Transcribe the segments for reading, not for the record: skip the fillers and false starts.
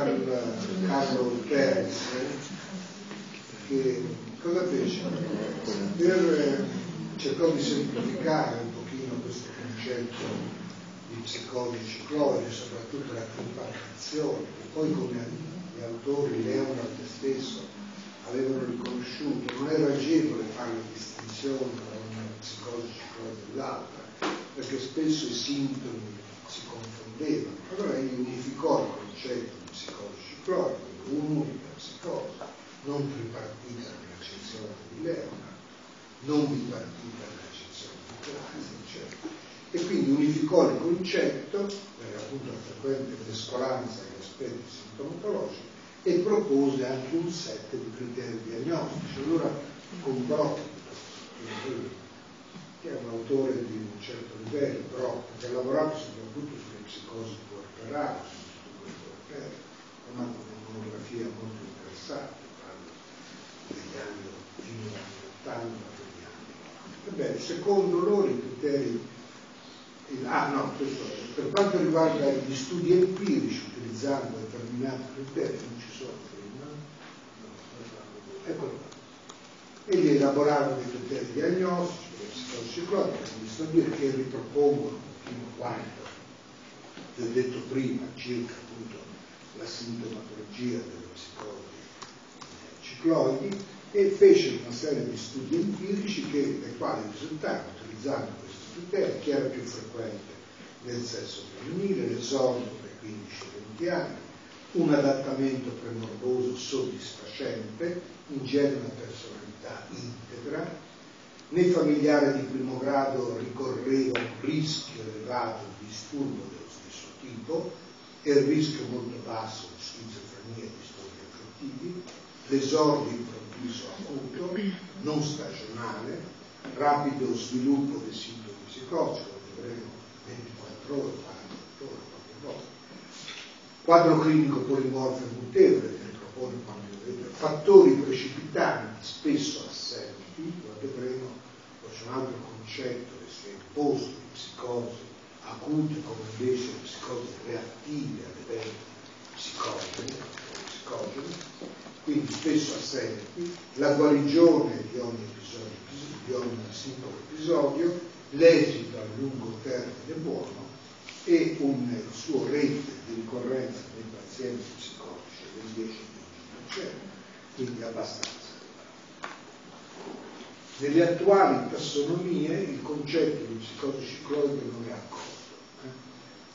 Carlo Perez, che cosa fece? Cercò di semplificare un pochino questo concetto di psicosi cicloide, soprattutto la tripartizione, che poi, come gli autori Leonard stesso avevano riconosciuto, non era agevole fare la distinzione tra una psicosi cicloide e l'altra, perché spesso i sintomi si confondevano. Allora egli unificò il concetto di psicosi cicloide, un'unica psicosi, non tripartita nell'accezione di Leonard, non bipartita nell'accezione di Klein, eccetera. E quindi unificò il concetto, per appunto la frequente mescolanza degli aspetti sintomatologici, e propose anche un set di criteri diagnostici. Allora con Brock, che è un autore di un certo livello, Brock, che ha lavorato soprattutto sulle psicosi puerperali, ha fatto una monografia molto interessante, parla degli anni fino agli anni 80 degli anni. Ebbene, secondo loro i criteri, per quanto riguarda gli studi empirici utilizzando determinati criteri, non ci sono prima, eccolo qua. Egli elaborarono dei criteri diagnostici per la psicosi cicloide, quindi sto a dire che ripropongono un pochino quanto vi ho detto prima circa appunto la sintomatologia delle psicosi cicloidi, e fece una serie di studi empirici dai quali risultarono, utilizzando questi criteri, chi era più frequente nel sesso femminile, l'esordio tra i 15 e i 20 anni, un adattamento premorboso soddisfacente, in genere una personalità integra, nei familiari di primo grado ricorreva un rischio elevato di disturbo dello stesso tipo e il rischio molto basso di schizofrenia e disturbi affettivi, l'esordio improvviso acuto, non stagionale, rapido sviluppo dei sintomi psicotici, lo vedremo 24 ore, 48 ore, qualche volta, quadro clinico polimorfo e mutevole, che ne propone quando vedete, fattori precipitanti spesso assenti, lo vedremo, poi c'è un altro concetto che si è imposto di psicosi acute come invece le psicosi reattive ad eventi psicogeni, quindi spesso assenti, la guarigione di ogni episodio, di ogni singolo episodio, l'esito a lungo termine buono e un suo rate di ricorrenza dei pazienti psicotici del 10-15%, quindi abbastanza. Nelle attuali tassonomie il concetto di psicosi cicloide non è accolto,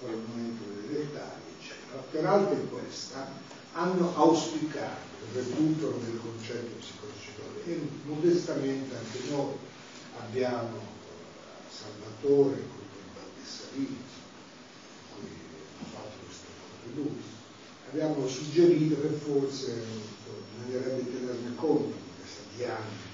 ora non entro nei dettagli, eccetera. Per altre questa hanno auspicato il recupero del concetto di psicosi cicloide e modestamente anche noi abbiamo Salvatore, il gruppo di Baldessarini, cui ho fatto questo contributo, abbiamo suggerito che forse bisognerebbe tenerne conto di questa diagnosi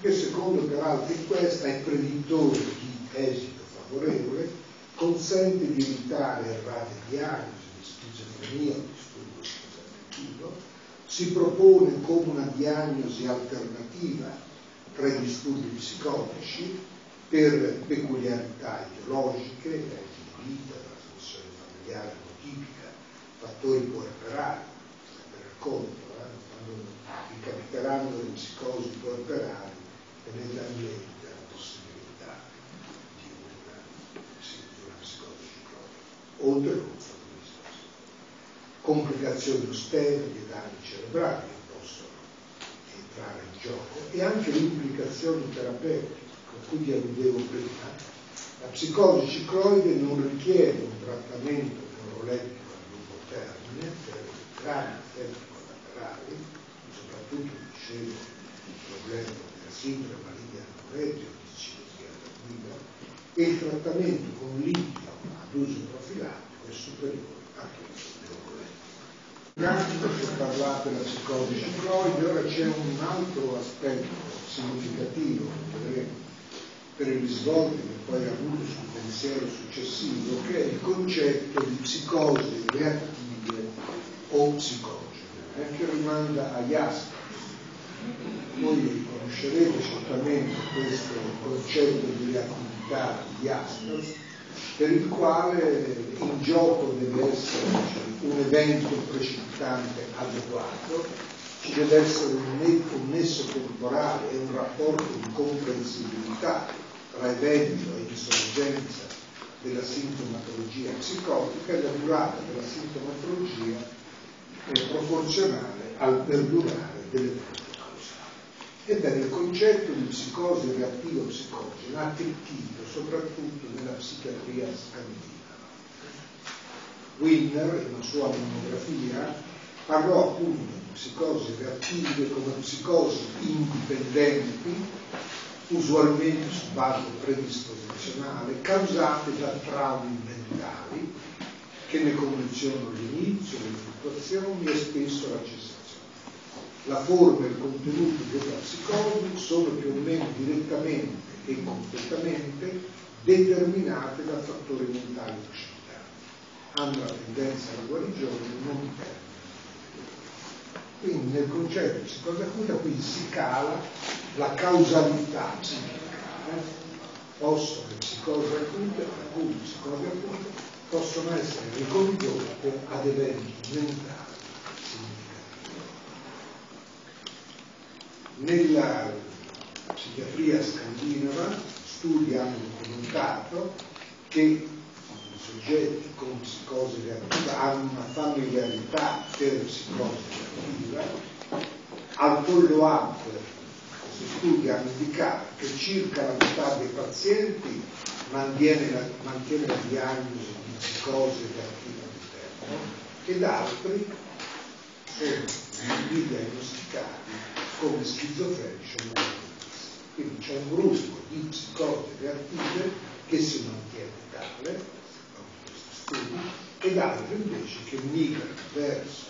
che secondo peraltro questa è predittore di esito favorevole, consente di evitare errate diagnosi di schizofrenia o disturbo disociativo, si propone come una diagnosi alternativa tra i disturbi psicotici per peculiarità ideologiche, eventi di vita, trasmissione familiare amotipica, fattori puerperali, tenere conto, quando vi capiteranno le psicosi puerperali, tenete a mente la possibilità di una psicosi cicloide, oltre che un fatto di stress. Complicazioni osteriche, danni cerebrali che possono entrare in gioco e anche le implicazioni terapeutiche, a cui vi alludevo prima. La psicosi cicloide non richiede un trattamento neurolettico a lungo termine per gravi effetti collaterali, soprattutto dicevo il problema sindrome maligna anoretica o di cirrosi alla guida, e il trattamento con litio ad uso profilattico è superiore a questo neurolettico. Pratica si è parlato della psicosi cicloide, ora c'è un altro aspetto significativo che vedremo per i risvolti che poi ha avuto sul pensiero successivo, che è il concetto di psicosi reattive o psicogene, che rimanda a Jaspers. Voi conoscerete certamente questo concetto di reattività di Jaspers, per il quale in gioco deve esserci un evento precipitante adeguato, ci deve essere un nesso temporale e un rapporto di comprensibilità tra evento e insorgenza della sintomatologia psicotica, e la durata della sintomatologia è proporzionale al perdurare dell'evento causale. Ebbene, il concetto di psicosi reattiva psicogena ha attecchito soprattutto nella psichiatria scandinava. Winner, in una sua monografia, parlò appunto di psicosi reattive come psicosi indipendenti, usualmente su base predisposizionale, causate da traumi mentali che ne condizionano l'inizio, le fluttuazioni e spesso la cessazione. La forma e il contenuto della psicosi sono più o meno direttamente e completamente determinate da fattori mentali precipitati. Hanno la tendenza alla guarigione non termine. Quindi nel concetto di psicosi acuta qui si cala la causalità psichica. Possono le psicosi acute, psicosi acute, possono essere ricondotte ad eventi mentali significativi. Nella psichiatria scandinava studi hanno documentato che i soggetti con psicosi reattiva hanno una familiarità per psicosi reattiva. Al follow-up questi studi hanno indicato che circa la metà dei pazienti mantiene la diagnosi di psicosi reattiva all'interno ed altri sono diagnosticati come schizofrenici o malatisti. Quindi c'è un gruppo di psicosi reattive che si mantiene tale, questi studi, ed altri invece che migrano verso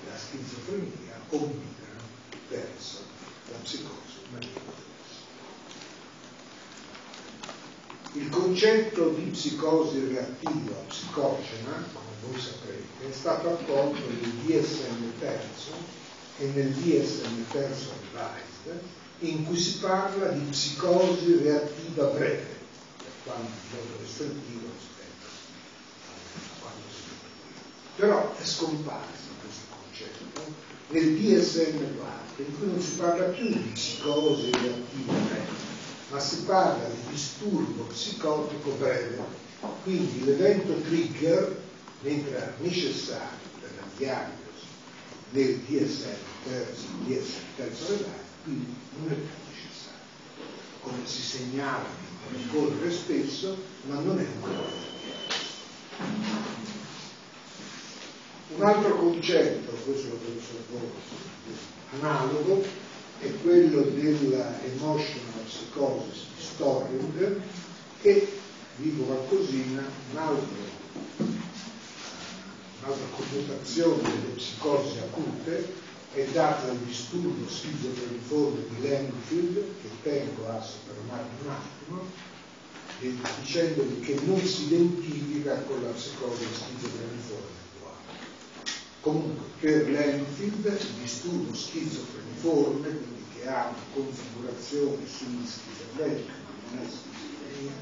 la schizofrenia o migrano verso la psicosi maligna. Il concetto di psicosi reattiva psicogena, come voi saprete, è stato accolto nel DSM-3 e nel DSM-3 Revised, in cui si parla di psicosi reattiva breve, per quanto il modo restrittivo rispetto a quando si è. Però è scomparso questo concetto nel DSM-4, in cui non si parla più di psicosi reattiva breve, ma si parla di disturbo psicotico breve. Quindi l'evento trigger, mentre era necessario per la diagnosi del DSM terzo revised, quindi non è più necessario. Come si segnala di ricorrere spesso, ma non è ancora. Un altro concetto, questo lo penso analogo, è quello della emotional psychosis di Storing, che dico qualcosina, un'altra connotazione delle psicosi acute è data dal disturbo schizofreniforme di Langfield, che tengo a soffermarmi un attimo, dicendovi che non si identifica con la psicosi schizofreniforme attuale. Comunque, per Langfield il disturbo schizofreniforme, quindi che ha una configurazione schizofrenica, ma non è schizofrenia,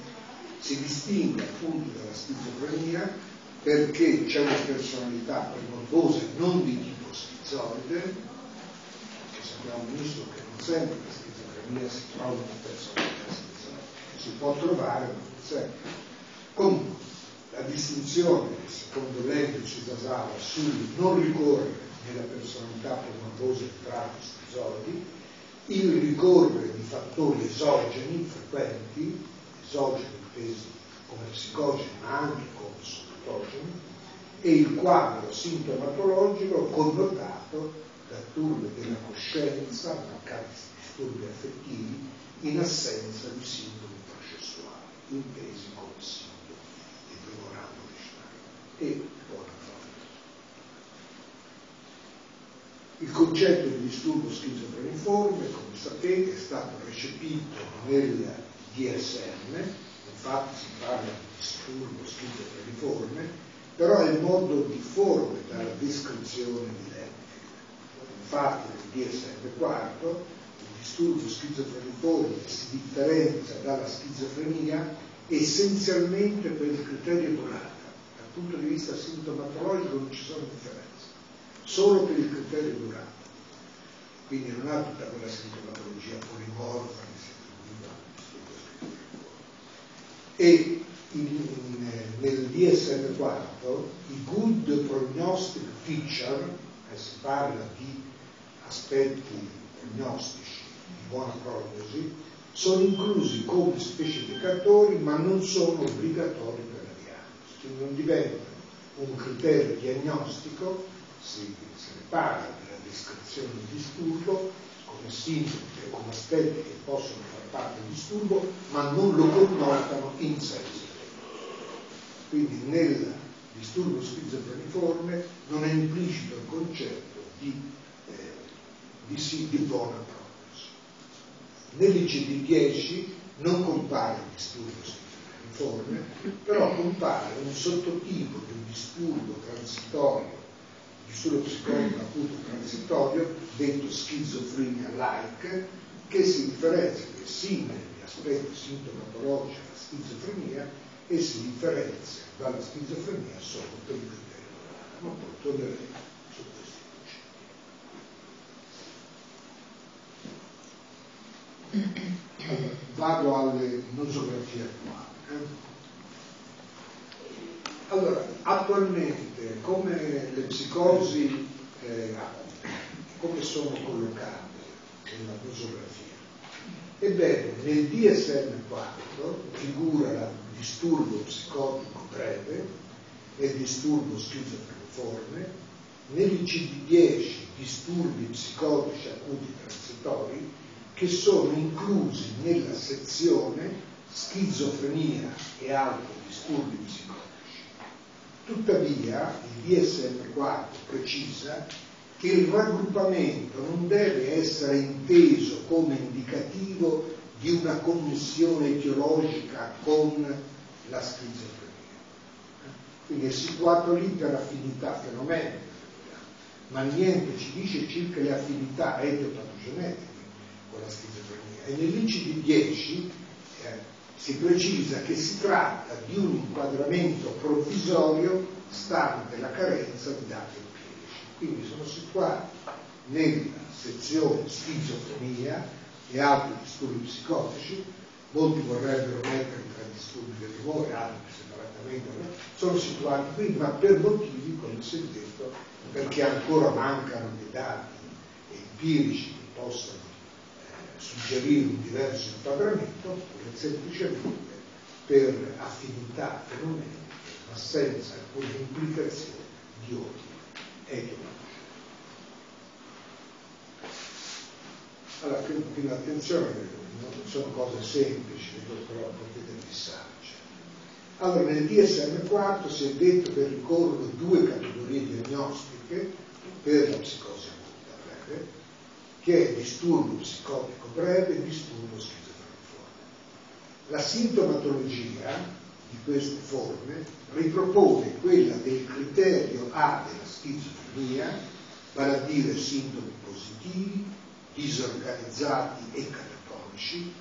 si distingue appunto dalla schizofrenia perché c'è una personalità premorbosa non di tipo schizoide, che sappiamo benissimo che non sempre la schizofrenia si trova una personalità schizoide, si può trovare ma non sempre. Comunque, la distinzione che secondo Langfield si basava sul non ricorrere nella personalità premorbosa di tratti schizoidi, il ricorrere di fattori esogeni frequenti, esogeni intesi come psicogeni ma anche come somatogeni, e il quadro sintomatologico connotato da turbi della coscienza, mancanza di disturbi affettivi, in assenza di sintomi processuali, intesi come sintomi di primo rango di Schneider e Bonafont. Il concetto di disturbo schizofreniforme, come sapete, è stato recepito nel DSM, infatti si parla di disturbo schizofreniforme, però è molto difforme dalla descrizione di Langfield. Infatti nel DSM-4 il disturbo schizofreniforme si differenzia dalla schizofrenia essenzialmente per il criterio durata. Dal punto di vista sintomatologico non ci sono differenze, solo per il criterio durata. Quindi non ha tutta quella sintomatologia polimorfa che si attribuiva e nel DSM-4 i good prognostic feature, si parla di aspetti prognostici di buona prognosi, sono inclusi come specificatori ma non sono obbligatori per la diagnosi, quindi non diventa un criterio diagnostico, se ne parla della descrizione del disturbo come sintomi e come aspetti che possono far parte del disturbo, ma non lo connotano in senso. Quindi nel disturbo schizofreniforme non è implicito il concetto di buona prognosi. Nell'ICD-10 non compare il disturbo schizofreniforme, però compare un sottotipo di un disturbo transitorio, disturbo psicotico acuto transitorio, detto schizofrenia-like, che si differenzia, che è simile agli aspetti sintomatologici della schizofrenia e si differenzia dalla schizofrenia solo per il criterio. Ma poi torneremo su questi concetti. Allora, vado alle nosografie attuali. Allora, attualmente come le psicosi come sono collocate nella nosografia? Ebbene, nel DSM-4 figura il disturbo psicotico breve e il disturbo schizofreniforme, nell'ICD-10 disturbi psicotici acuti transitori, che sono inclusi nella sezione schizofrenia e altri disturbi psicotici. Tuttavia il DSM-4 precisa che il raggruppamento non deve essere inteso come indicativo di una connessione etiologica con la schizofrenia. Quindi è situato lì per affinità fenomenica, ma niente ci dice circa le affinità etiopatogenetiche con la schizofrenia. E nell'ICD-10 si precisa che si tratta di un inquadramento provvisorio stante la carenza di dati empirici. Quindi sono situati nella sezione schizofrenia e altri disturbi psicotici, molti vorrebbero mettere tra i disturbi dell'umore, altri separatamente, sono situati qui, ma per motivi, come si è detto, perché ancora mancano dei dati empirici che possano suggerire un diverso inquadramento, oppure semplicemente per affinità fenomenica, ma senza alcuna implicazione di ordine etiologico. Allora, quindi attenzione, non sono cose semplici, però potete fissarci. Allora, nel DSM-4 si è detto che ricorrono due categorie diagnostiche per la psicosi acuta breve, che è disturbo psicotico breve e disturbo schizofreniforme. La sintomatologia di queste forme ripropone quella del criterio A della schizofrenia, vale a dire sintomi positivi, disorganizzati e catatonici.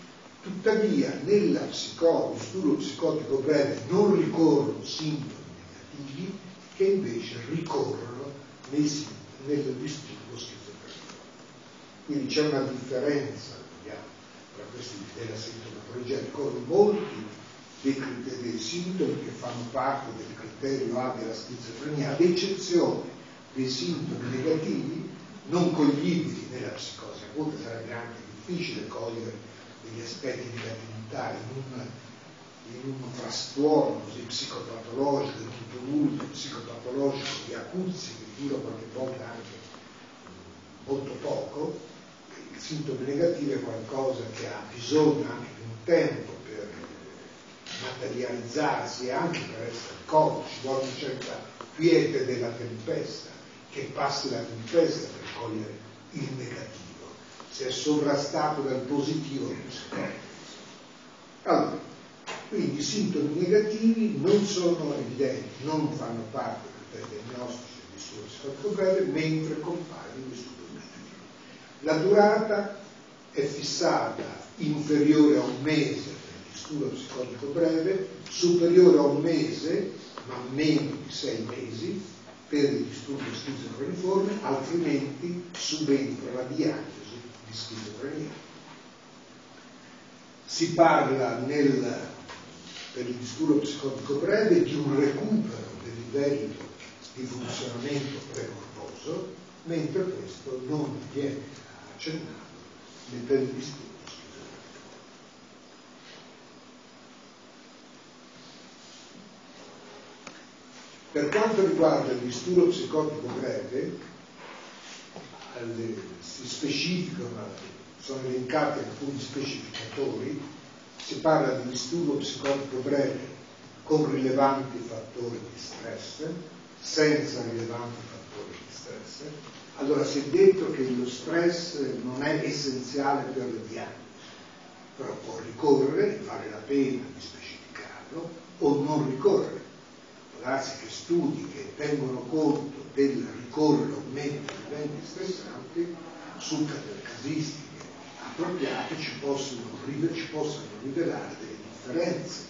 Tuttavia nella disturbo psicotico breve non ricorrono sintomi negativi che invece ricorrono nel disturbo schizofrenico. Quindi c'è una differenza tra questi della sintomatologia, ricordo molti dei sintomi che fanno parte del criterio A della schizofrenia, ad eccezione dei sintomi negativi non coglibili nella psicosi acuta. Sarebbe anche difficile cogliere degli aspetti di negatività in un frastuono così psicopatologico, in un tumulto psicopatologico di acuzzi che dura qualche volta anche molto poco. Il sintomo negativo è qualcosa che ha bisogno anche di un tempo per materializzarsi e anche per essere colto. Ci vuole una certa quiete della tempesta, che passi la tempesta per cogliere il negativo. Se è sovrastato dal positivo non si coglie. Allora, quindi i sintomi negativi non sono evidenti, non fanno parte dei diagnostici del disturbo psicotico breve, mentre compaiono i disturbi. La durata è fissata inferiore a un mese per il disturbo psicotico breve, superiore a un mese, ma meno di 6 mesi, per il disturbo schizofreniforme, altrimenti subentra la diagnosi di schizofrenia. Si parla per il disturbo psicotico breve di un recupero del livello di funzionamento precorposo, mentre questo non viene accennato per il disturbo schizofrenico. Per quanto riguarda il disturbo psicotico breve, si specificano, sono elencati alcuni specificatori. Si parla di disturbo psicotico breve con rilevanti fattori di stress, senza rilevanti fattori di stress. Allora si è detto che lo stress non è essenziale per le diagnosi, però può ricorrere, vale la pena di specificarlo, o non ricorrere. Può darsi che studi che tengono conto del ricorrere o meno di eventi stressanti su delle casistiche appropriate ci possano rivelare delle differenze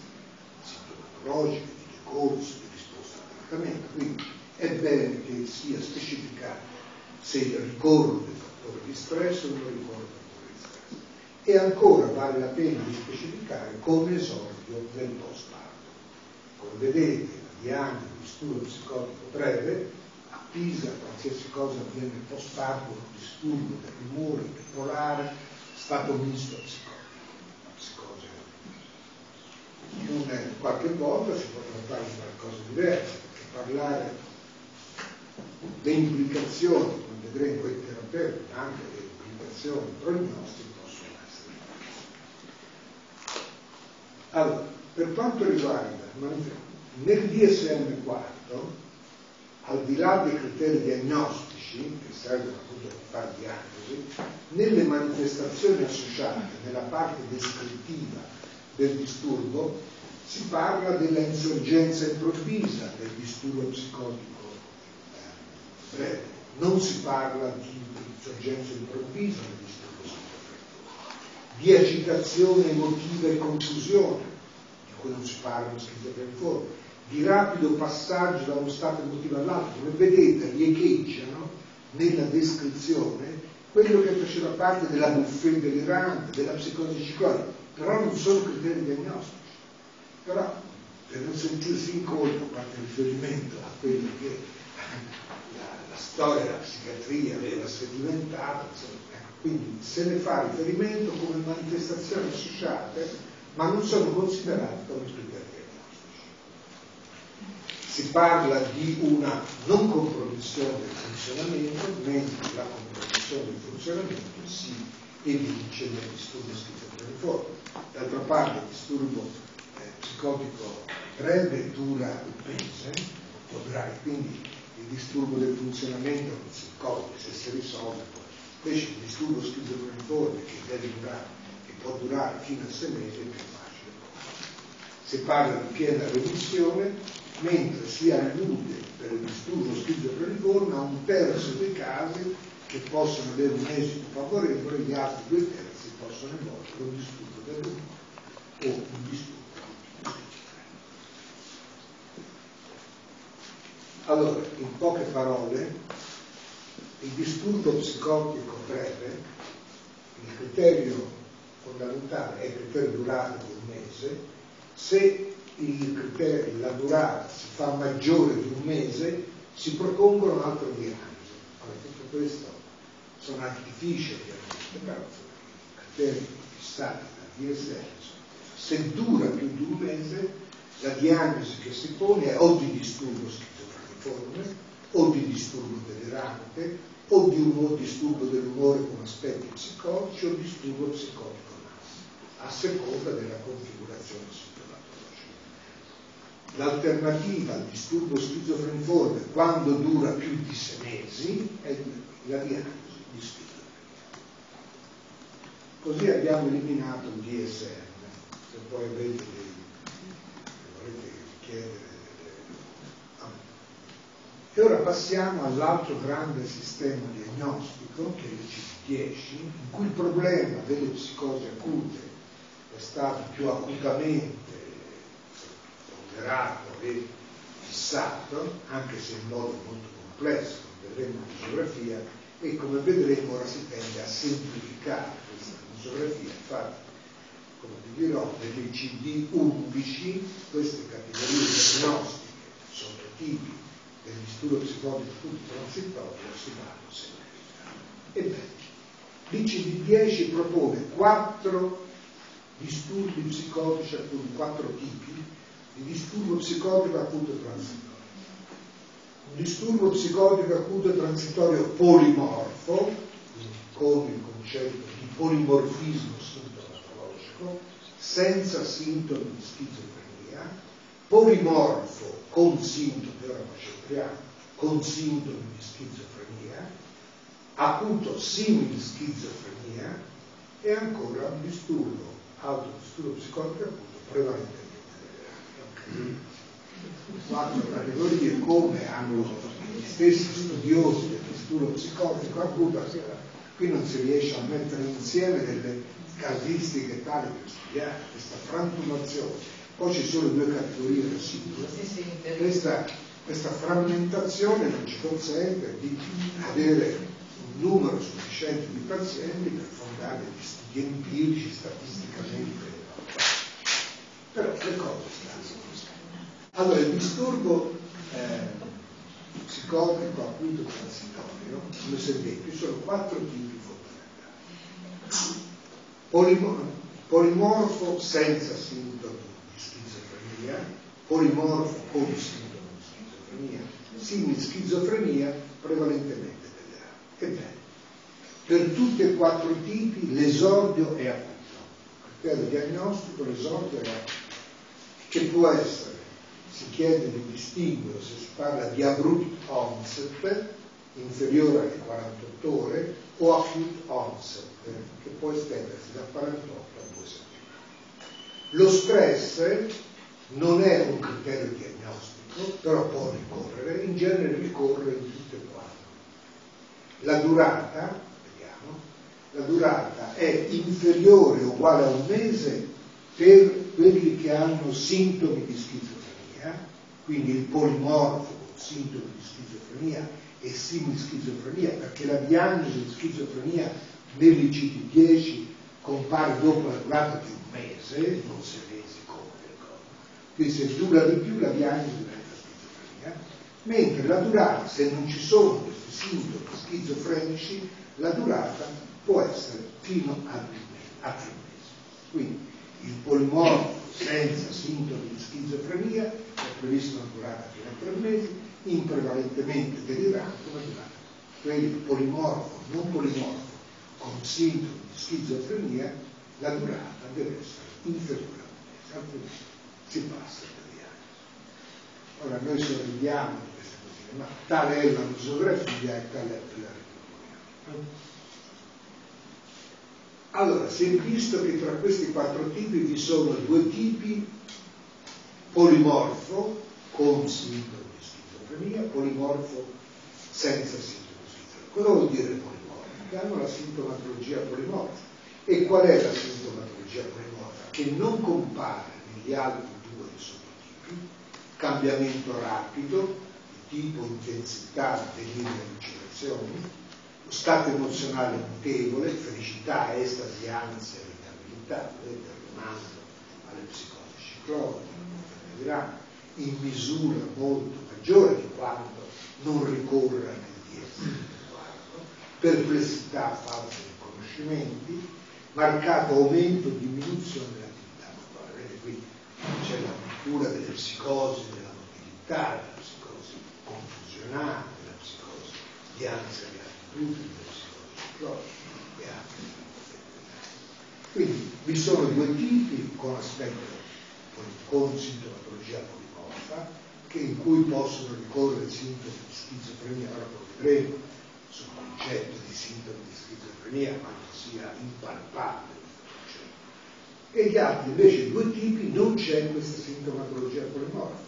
sintomatologiche, di decorso, di risposta al trattamento. Quindi è bene che sia specificato se ricorrono dei fattori di stress o non ricorrono dei fattori di stress. E ancora vale la pena di specificare come esordio del postparto. Come vedete, la diagnosi di disturbo psicotico breve, a Pisa qualsiasi cosa avviene postparto, un disturbo dell'umore bipolare, stato misto a psicosi. Qualche volta si può trattare di qualcosa di diverso, perché parlare delle implicazioni, come vedremo i terapeuti, anche le implicazioni prognostiche possono essere. Allora, per quanto riguarda nel DSM-4, al di là dei criteri diagnostici che servono appunto per fare diagnosi, nelle manifestazioni associate, nella parte descrittiva del disturbo, si parla della insorgenza improvvisa del disturbo psicotico breve, non si parla di insorgenza improvvisa del disturbo schizofrenico, di agitazione emotiva e confusione, di cui non si parla in schizofrenico, di rapido passaggio da uno stato emotivo all'altro. Come vedete, riecheggiano nella descrizione quello che faceva parte della buffet delirante, della psicosi ciclotica, però non sono criteri diagnostici. Però, per non sentirsi in colpa, parte riferimento a quello che la storia della psichiatria deve essere diventata, quindi se ne fa riferimento come manifestazioni associate, ma non sono considerate come criteri diagnostici. Si parla di una non compromissione del funzionamento, mentre la compromissione del funzionamento si evince nel disturbo schizofrenico. D'altra parte il disturbo psicotico breve dura un mese, può durare, quindi il disturbo del funzionamento non si copre, se si risolve, invece il disturbo schizofreniforme che può durare fino a 6 mesi è più facile. Si parla di piena remissione, mentre si allude per il disturbo schizofreniforme a 1/3 dei casi che possono avere un esito favorevole, gli altri 2/3 possono inoltre un disturbo dell'umore o un disturbo. Allora, in poche parole, il disturbo psicotico breve, il criterio fondamentale è il criterio durata di un mese. Se la durata si fa maggiore di un mese, si propongono un'altra diagnosi. Allora, tutto questo sono artifici ovviamente, però sono criteri fissati dal DSM. Se dura più di un mese, la diagnosi che si pone è o di disturbo schizofreniforme, o di disturbo delirante, o di un disturbo dell'umore con aspetti psicotici, o disturbo psicotico NAS, a seconda della configurazione sintomatologica. L'alternativa al disturbo schizofreniforme, quando dura più di 6 mesi, è la diagnosi di schizofrenia. Così abbiamo eliminato il DSM. Se poi volete chiedere. E ora passiamo all'altro grande sistema diagnostico, che è il CIP-10, in cui il problema delle psicosi acute è stato più acutamente ponderato e fissato, anche se in modo molto complesso, come vedremo in nosografia, e come vedremo ora si tende a semplificare questa nosografia. Infatti, come vi dirò, nell'ICD 11 queste categorie diagnostiche, sottotipi del disturbo psicotico transitorio si vanno semplificando. Ebbene, l'ICD 10 propone 4 disturbi psicotici, appunto 4 tipi di disturbo psicotico acuto transitorio. Un disturbo psicotico acuto transitorio polimorfo, con il concetto di polimorfismo sintomatologico, senza sintomi di schizofrenia, polimorfo con sintomi, ora concentriamo, con sintomi di schizofrenia, acuto simil schizofrenia, e ancora un disturbo, autodisturbo psicotico acuto prevalentemente grave. 4 categorie, come hanno gli stessi studiosi del disturbo psicotico acuto. Qui non si riesce a mettere insieme delle caratteristiche tali per studiare questa frantumazione. Poi ci sono 2 categorie residue. Questa frammentazione non ci consente di avere un numero sufficiente di pazienti per fondare degli studi empirici statisticamente. Però le cose stanno. Allora, il disturbo psicotico acuto transitorio, come si è detto, ci sono 4 tipi fondamentali. Polimorfo senza sintomi di schizofrenia, polimorfo con sintomi di schizofrenia, simil schizofrenia prevalentemente delirante. Ebbene, per tutti e 4 i tipi l'esordio è acuto. A livello diagnostico l'esordio è acuto, che può essere, si chiede di distinguere se si parla di abrupt onset, inferiore alle 48 ore, o acute onset, che può estendersi da 48 a 2 settimane. Lo stress non è un criterio diagnostico, però può ricorrere, in genere ricorre in tutte e 4. La durata, vediamo, la durata è inferiore o uguale a 1 mese per quelli che hanno sintomi di schizofrenia, quindi il polimorfo con sintomi di schizofrenia e simil schizofrenia, perché la diagnosi di schizofrenia nell'ICD 10 compare dopo la durata di 1 mese, non 6 mesi come le cose. Quindi se dura di più la diagnosi diventa schizofrenia, mentre la durata, se non ci sono questi sintomi schizofrenici, la durata può essere fino a 3 mesi. Quindi il polimorfo senza sintomi di schizofrenia è previsto una durata fino a 3 mesi, in prevalentemente delirante una durata. Quelli polimorfo, non polimorfo, con sintomi di schizofrenia, la durata deve essere inferiore a 1 mese, altrimenti si passa a diagnosi. Ora noi sorridiamo di queste cose, ma tale è la nosografia e tale è la ritrovia. Allora, si è visto che tra questi 4 tipi vi sono 2 tipi: polimorfo con sintomi di schizofrenia, polimorfo senza sintomi di schizofrenia. Cosa vuol dire polimorfo? Che hanno la sintomatologia polimorfa. E qual è la sintomatologia polimorfa? Che non compare negli altri 2 sottotipi: cambiamento rapido, di tipo, intensità, delirio e allucinazioni, stato emozionale notevole, felicità, estasi, ansia, irritabilità, vedete, rimando alle psicosi ciclotiche, in misura molto maggiore di quanto non ricorra nel DSM-4, perplessità, falsi riconoscimenti, marcato aumento o diminuzione dell'attività motoria. Vedete, qui c'è la cura delle psicosi, della motilità, della psicosi confusionale, della psicosi di ansia, quindi vi sono 2 tipi con aspetto con sintomatologia polimorfa, in cui possono ricorrere sintomi di schizofrenia. Ora lo vedremo sul concetto di sintomi di schizofrenia, quanto sia impalpabile questo concetto. E gli altri invece 2 tipi non c'è questa sintomatologia polimorfa.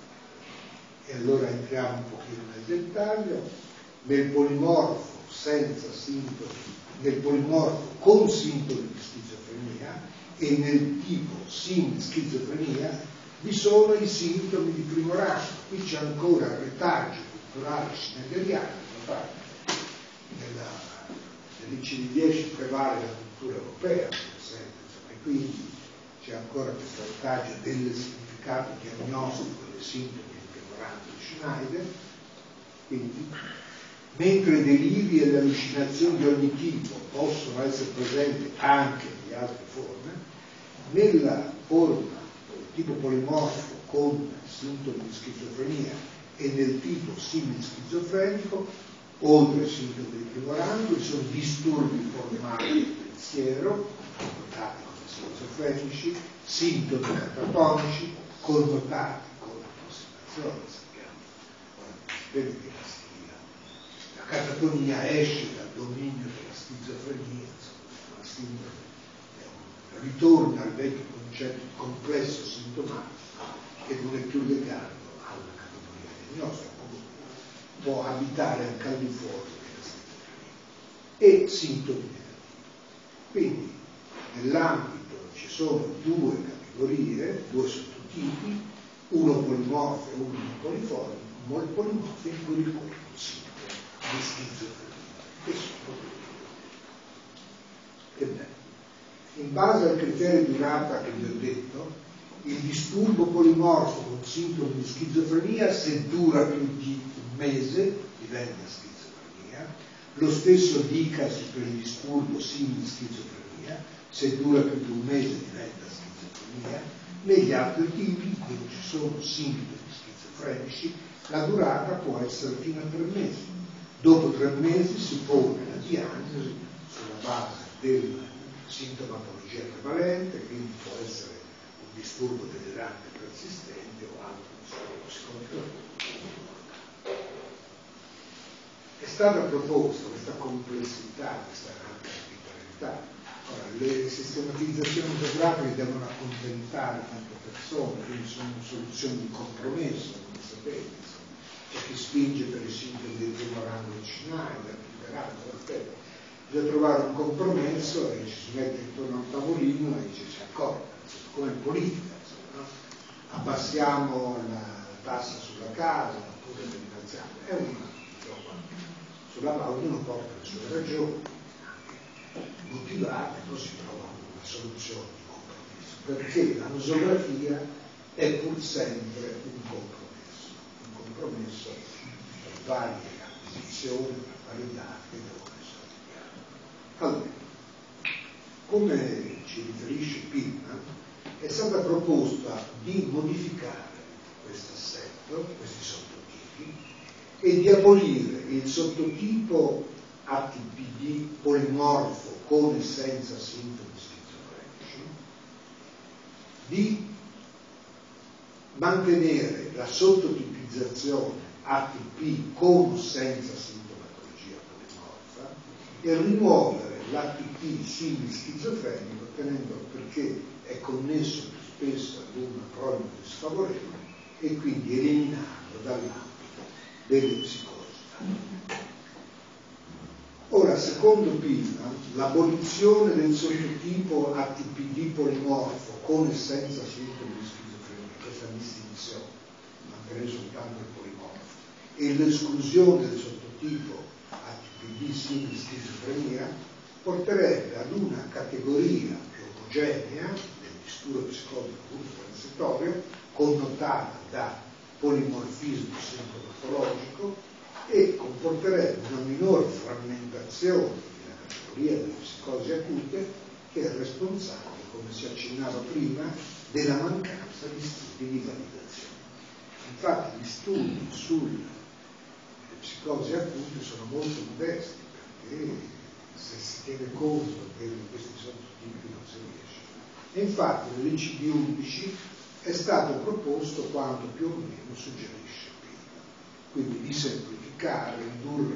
E allora entriamo un pochino nel dettaglio. Nel polimorfo senza sintomi, nel polimorfo con sintomi di schizofrenia, e nel tipo schizofrenia vi sono i sintomi di primo rango. Qui c'è ancora il retaggio culturale schneideriano, nell'ICD-10 prevale la cultura europea, e quindi c'è ancora questo retaggio del significato diagnostico dei sintomi di primo rango di Schneider. Quindi, mentre i deliri e le allucinazioni di ogni tipo possono essere presenti anche in altre forme, nella forma tipo polimorfo con sintomi di schizofrenia e nel tipo simil-schizofrenico, oltre ai sintomi di primo rango, ci sono disturbi formali del pensiero, connotati come schizofrenici, sintomi catatonici, connotati con l'approssimazione, sappiamo. Ora, la catatonia esce dal dominio della schizofrenia, insomma, la sindrome ritorna al vecchio concetto di complesso sintomatico che non è più legato alla categoria diagnostica, può abitare anche al di fuori della schizofrenia e sintomi negativi. Quindi nell'ambito ci sono due categorie, due sottotipi, uno polimorfo e uno polimorfo, in cui ricorrono sintomi di schizofrenia che sono che bello. In base al criterio di durata che vi ho detto, il disturbo polimorfo con sintomi di schizofrenia, se dura più di un mese, diventa schizofrenia. Lo stesso dicasi per il disturbo simil-schizofrenia, se dura più di un mese diventa schizofrenia. Negli altri tipi, in cui ci sono sintomi schizofrenici, la durata può essere fino a 3 mesi. Dopo 3 mesi si pone la diagnosi sulla base del sintomatologia prevalente, quindi può essere un disturbo delirante persistente o altro disturbo psicologico. È stata proposta questa complessità, questa arbitrarietà. Ora, le sistematizzazioni geografiche devono accontentare tante persone, quindi sono soluzioni di compromesso, come sapete. C'è chi spinge per i sintomi del primo rango di Schneider, chi per altro, aspetta. Bisogna trovare un compromesso e ci si mette intorno a un tavolino e ci si accorda, come in politica, insomma, no? Abbassiamo la tassa sulla casa oppure l'innalziamo, è una sulla quale ognuno porta le sue ragioni motivate, poi si trova una soluzione di compromesso, perché la nosografia è pur sempre un compromesso per varie acquisizioni, per vari dati che devono essere chiari. Allora, come ci riferisce Pillman, è stata proposta di modificare questo assetto, questi sottotipi, e di abolire il sottotipo ATPD polimorfo con e senza sintomi schizofrenici, di mantenere la sottotipizzazione ATP con o senza sintomatologia polimorfa e rimuovere l'ATP simil-schizofrenico, tenendo perché è connesso più spesso ad una prognosi sfavorevole e quindi eliminarlo dall'ambito delle psicosi. Ora, secondo Pillman, l'abolizione del sottotipo ATPD polimorfo con e senza sintomi di schizofrenia, questa distinzione, mantenere soltanto il polimorfo, e l'esclusione del sottotipo ATPD simil schizofrenia porterebbe ad una categoria più omogenea del disturbo psicotico transitorio, connotata da polimorfismo sintomatologico, e comporterebbe una minore frammentazione della categoria delle psicosi acute, che è responsabile, come si accennava prima, della mancanza di studi di validazione. Infatti gli studi sulle psicosi acute sono molto modesti, perché se si tiene conto di questi sottotipi non si riesce. E infatti nell'ICD-11 è stato proposto quanto più o meno suggerisce prima, quindi di semplificare, ridurre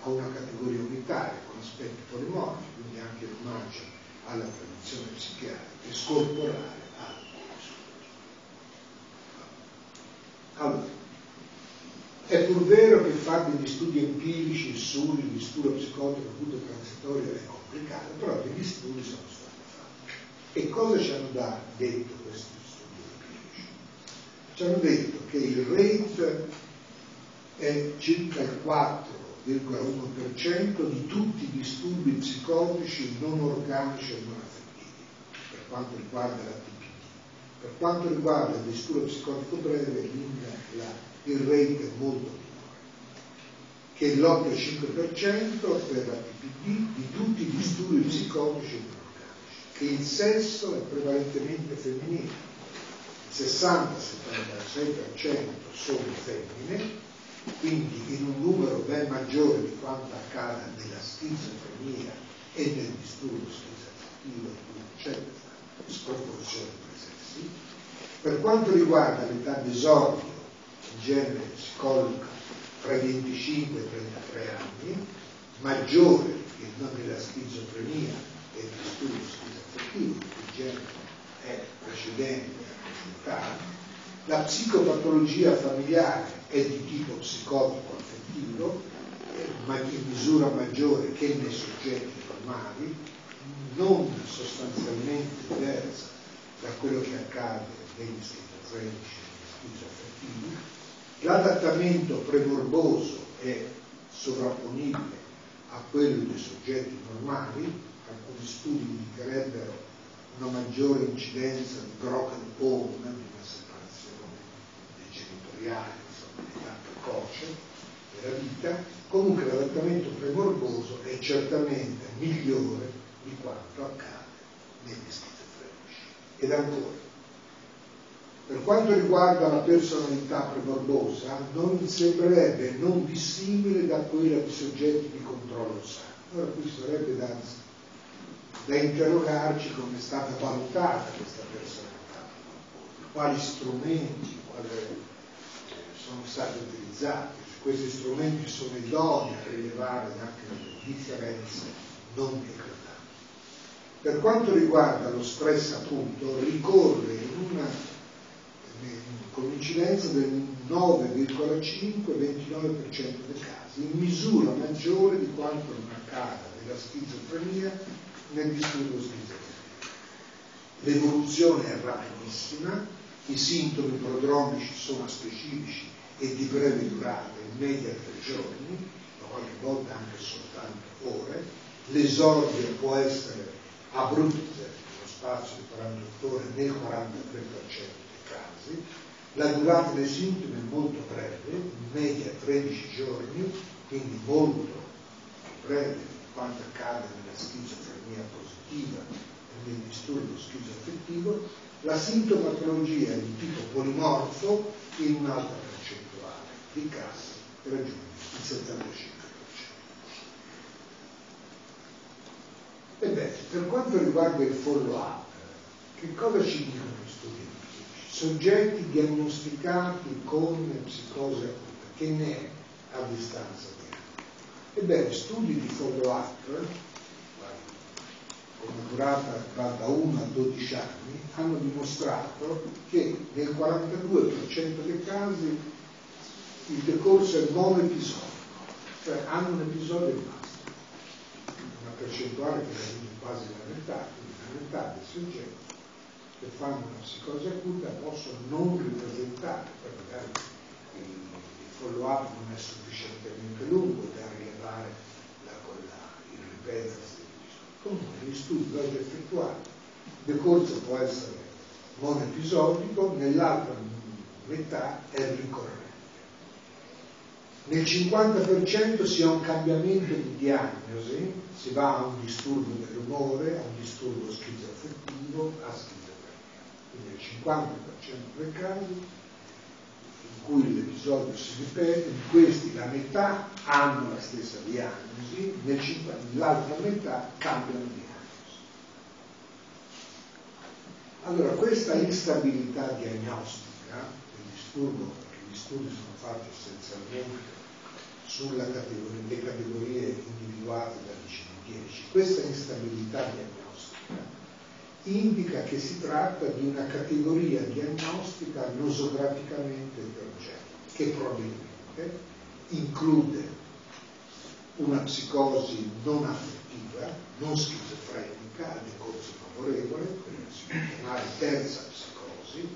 a una categoria unitaria con aspetti polimorfi, quindi anche in omaggio alla tradizione psichiatrica, e scorporare altri sottotipi. Allora, è pur vero che fare degli studi empirici sul disturbo psicotico acuto transitorio è complicato, però degli studi sono stati fatti. E cosa ci hanno detto questi studi empirici? Ci hanno detto che il rate è circa il 4,1% di tutti i disturbi psicotici non organici e non affettivi, per quanto riguarda la TPD. Per quanto riguarda il disturbo psicotico breve, il rate è molto minore, che è l'8,5% per la TPD di tutti i disturbi psicotici non organici, che il sesso è prevalentemente femminile, il 60-76% sono femmine, quindi in un numero ben maggiore di quanto accada nella schizofrenia e nel disturbo schizoaffettivo, in cui c'è questa sproporzione tra i sessi. Per quanto riguarda l'età d'esordio, in genere si colloca tra i 25 e i 33 anni, maggiore che non nella schizofrenia e il disturbo schizoaffettivo, che in genere è precedente a quest'età. La psicopatologia familiare è di tipo psicotico-affettivo, ma in misura maggiore che nei soggetti normali, non sostanzialmente diversa da quello che accade negli schizofrenici e negli schizoaffettivi. L'adattamento premorboso è sovrapponibile a quello dei soggetti normali, alcuni studi indicherebbero una maggiore incidenza di broken home, di una separazione genitoriale, insomma, di età precoce della vita. Comunque l'adattamento premorboso è certamente migliore di quanto accade negli schizofrenici. Ed ancora, per quanto riguarda la personalità premorbosa, non sembrerebbe non dissimile da quella di soggetti di controllo sano. Ora qui sarebbe da interrogarci come è stata valutata questa personalità, quali strumenti sono stati utilizzati, se questi strumenti sono idonei a rilevare anche delle differenze non eclatanti. Per quanto riguarda lo stress appunto, ricorre con un'incidenza del 9,5-29% dei casi, in misura maggiore di quanto non accada nella schizofrenia nel disturbo schizofrenico. L'evoluzione è rapidissima, i sintomi prodromici sono specifici e di breve durata, in media 3 giorni, ma qualche volta anche soltanto ore. L'esordio può essere abrupto, nello spazio di 48 ore, nel 43% dei casi. La durata dei sintomi è molto breve, in media 13 giorni, quindi molto breve di quanto accade nella schizofrenia positiva e nel disturbo schizoaffettivo. La sintomatologia è di tipo polimorfo in un'alta percentuale di casi raggiunge il 75%. Ebbene, per quanto riguarda il follow-up, che cosa ci dicono gli studi empirici? Soggetti diagnosticati con psicosi acuta, che ne è a distanza di anni? Ebbene, studi di follow-up con una durata da 1 a 12 anni hanno dimostrato che nel 42% dei casi il decorso è monoepisodico, cioè hanno un episodio e basta, una percentuale che raggiunge quasi la metà, quindi la metà dei soggetti che fanno una psicosi acuta possono non ripresentare, poi magari il follow-up non è sufficientemente lungo da rilevare il ripetersi. Comunque gli studi vengono effettuati, il decorso può essere monoepisodico, nell'altra metà è ricorrente. Nel 50% si ha un cambiamento di diagnosi, si va a un disturbo dell'umore, a un disturbo schizoaffettivo, a schizofrenia. Quindi nel 50% dei casi in cui l'episodio si ripete, di questi la metà hanno la stessa diagnosi, nell'altra metà cambiano diagnosi. Allora, questa instabilità diagnostica del disturbo, perché gli studi sono fatti essenzialmente sulle categorie individuate dall'ICD-10, questa instabilità diagnostica indica che si tratta di una categoria diagnostica nosograficamente eterogenea, che probabilmente include una psicosi non affettiva, non schizofrenica, a decorso favorevole, quella si può chiamare terza psicosi,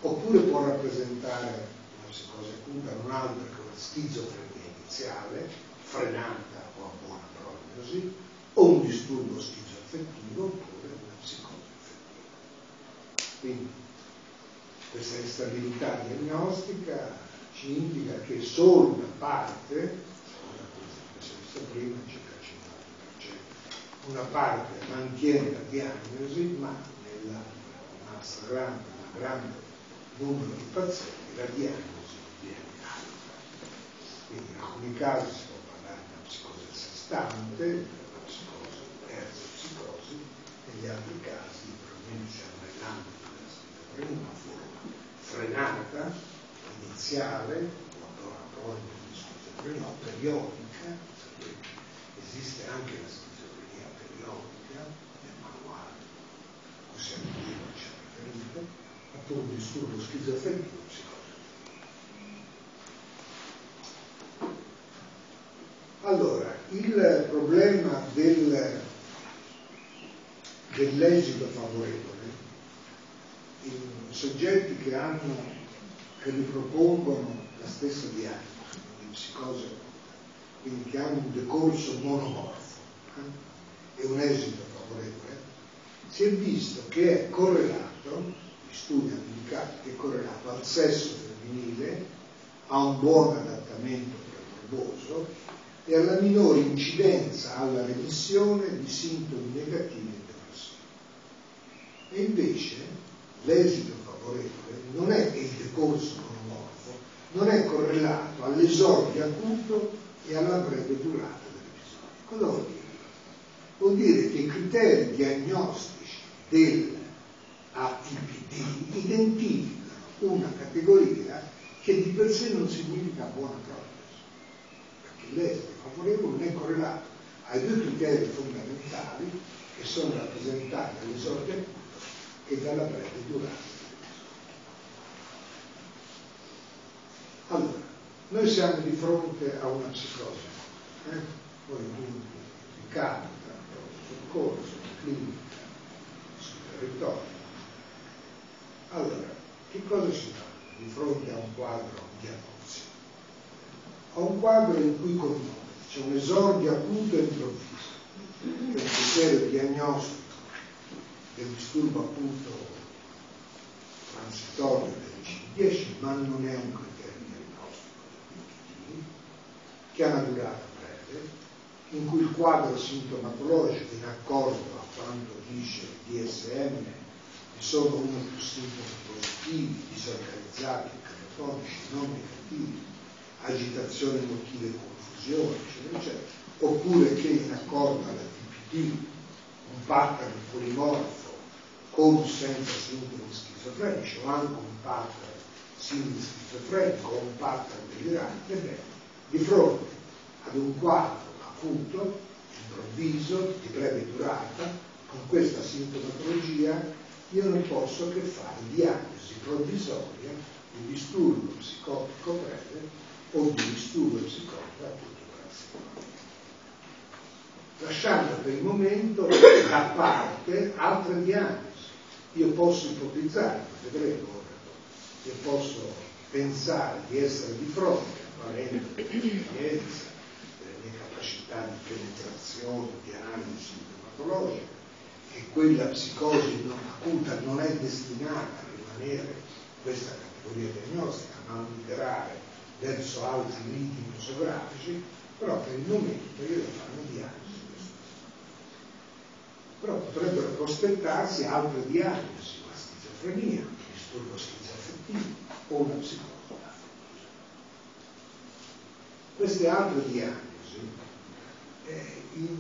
oppure può rappresentare una psicosi acuta non altro che una schizofrenia iniziale, frenata o a buona prognosi, o un disturbo schizoaffettivo, oppure una psicosi affettiva. Quindi questa instabilità diagnostica ci indica che solo una parte, come si è visto prima, circa il 50%, una parte mantiene la diagnosi, ma nella grande numero di pazienti la diagnosi viene alta. Quindi in alcuni casi si può parlare di una psicosi a sé stante, una psicosi, terza psicosi, negli altri casi probabilmente siamo nell'ambito della schizofrenia, una forma frenata, iniziale, o allora proprio di schizofrenia periodica, esiste anche la schizofrenia periodica nel manuale, possiamo dire ci ha riferito, appunto un disturbo schizoaffettivo psicologico. Allora, il problema dell'esito favorevole in soggetti che ripropongono la stessa diagnosi di psicosi acuta, quindi che hanno un decorso monomorfo e un esito favorevole, si è visto che è correlato, gli studi hanno indicato che è correlato al sesso femminile, a un buon adattamento precorboso e alla minore incidenza alla remissione di sintomi negativi e depressivi. E invece l'esito favorevole non è che il decorso monomorfo non è correlato all'esordio acuto e alla breve durata dell'episodio. Cosa vuol dire? Vuol dire che i criteri diagnostici dell'ATPD identificano una categoria che di per sé non significa buona prognosi, perché l'esito favorevole non è correlato ai due criteri fondamentali che sono rappresentati dall'esordio acuto e dalla breve durata. Allora, noi siamo di fronte a una psicosi, poi in capita, soccorso, clinica, sul territorio. Allora, che cosa si fa di fronte a un quadro diagnostico? A un quadro in cui c'è un esordio acuto e improvviso, che è un criterio diagnostico del disturbo acuto transitorio del ICD-10, ma non è un criterio diagnostico del ICD, che ha una durata breve, in cui il quadro sintomatologico, in accordo a quanto dice il DSM, vi sono uno o più sintomi positivi, disorganizzati, catatonici, non negativi, agitazione emotiva e confusione, eccetera, eccetera, oppure che in accordo alla TPD un pattern polimorfo con o senza sintomi schizofrenici o anche un pattern simile schizofrenico o un pattern delirante, bene, di fronte ad un quadro acuto, improvviso, di breve durata, con questa sintomatologia, io non posso che fare diagnosi provvisoria di disturbo psicotico breve o di disturbo psicotico acuto transitorio, lasciando per il momento da parte altre diagnosi. Io posso ipotizzare, lo vedremo ora, io posso pensare di essere di fronte, valendo l'esperienza, delle mie capacità di penetrazione, di analisi sintomatologica, e quella psicosi acuta non è destinata a rimanere questa categoria diagnostica, ma a migrare verso altri liti musografici, però per il momento io devo fare una diagnosi. Però potrebbero prospettarsi altre diagnosi, una schizofrenia, un disturbo schizoaffettivo o una psicosi affettiva. Queste altre diagnosi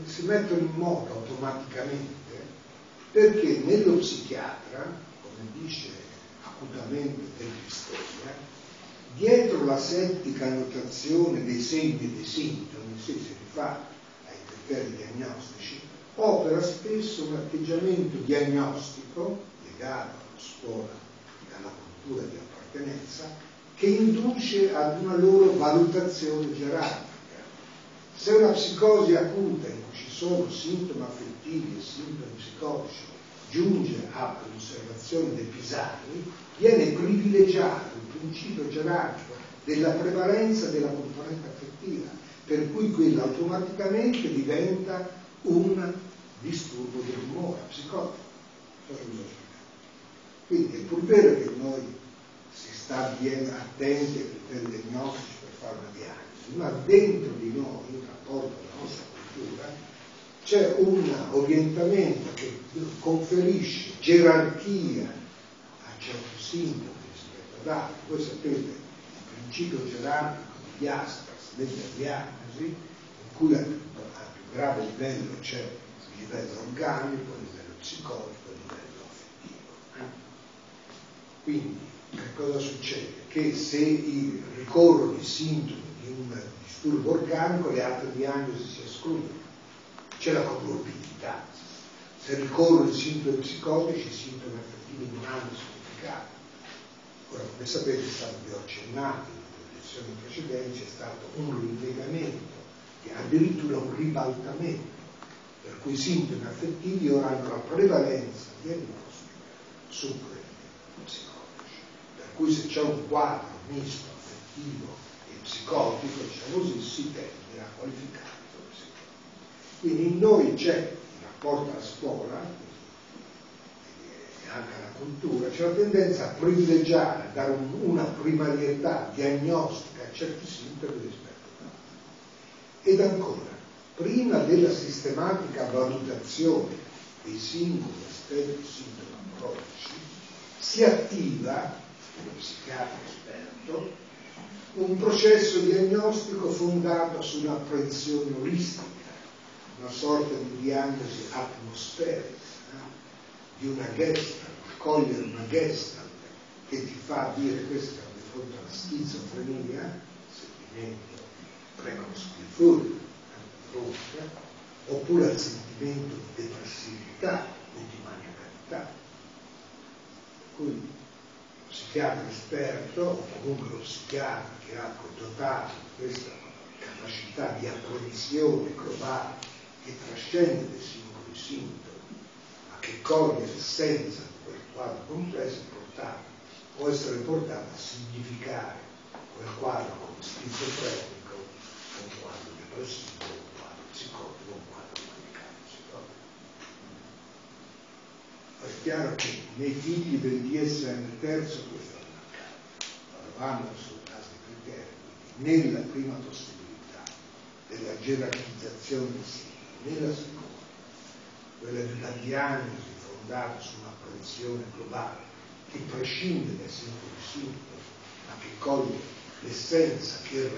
si mettono in moto automaticamente perché nello psichiatra, come dice acutamente Del Pistoia, dietro la settica annotazione dei segni e dei sintomi, se si rifà ai criteri diagnostici, opera spesso un atteggiamento diagnostico legato alla scuola e alla cultura di appartenenza che induce ad una loro valutazione gerarchica. Se una psicosi acuta in cui ci sono sintomi affettivi e sintomi psicotici giunge all'osservazione dei Pisani, viene privilegiato il principio gerarchico della prevalenza della componente affettiva, per cui quella automaticamente diventa un disturbo dell'umore psicotico. Quindi è pur vero che noi si sta bien attenti ai criteri diagnostici per fare una diagnosi, ma dentro di noi, in rapporto alla nostra cultura, c'è un orientamento che conferisce gerarchia a certi sintomi rispetto ad altri. Voi sapete il principio gerarchico di Jaspers nella diagnosi, in cui a più grave livello c'è il livello organico, il livello psicotico, il livello affettivo. Quindi che cosa succede? Che se ricorrono i sintomi di un disturbo organico, le altre diagnosi si escludono. C'è la comorbidità. Se ricorrono i sintomi psicotici, i sintomi affettivi non hanno significato. Ora, come sapete, è stato vi ho accennato nelle lezioni precedenti, c'è stato un rinnegamento, addirittura un ribaltamento, per cui i sintomi affettivi ora hanno la prevalenza diagnostica su quelli psicotici. Per cui se c'è un quadro misto affettivo e psicotico, diciamo così, si tende a qualificare come psicotico. Quindi in noi c'è, in rapporto alla scuola e anche alla cultura, c'è la tendenza a privilegiare, a dare una primarietà diagnostica a certi sintomi rispetto ad altri. Ed ancora, prima della sistematica valutazione dei singoli aspetti sintomatologici, si attiva, come psichiatra esperto, un processo diagnostico fondato su un'apprensione olistica, una sorta di diagnosi atmosferica, di una gestalt, cogliere una gestalt che ti fa dire questa è di fronte alla schizofrenia, sentimento preconscrittore, oppure al sentimento di depressività o di maniacalità. Per cui lo psichiatra esperto, o comunque lo psichiatra che ha dotato questa capacità di apprensione globale che trascende dei singoli sintomi, ma che coglie l'essenza di quel quadro complesso, può essere portato a significare quel quadro come schizofrenico, un quadro depressivo, un quadro psicotico, un quadro manicale psicotico. È chiaro che nei figli del DSM terzo questo non accade. Vanno sul caso di criteri, quindi nella prima possibilità della gerarchizzazione dei sintomi, nella seconda, quella di una diagnosi fondata su un'apprensione globale che prescinde dai singoli sintomi, ma che coglie l'essenza che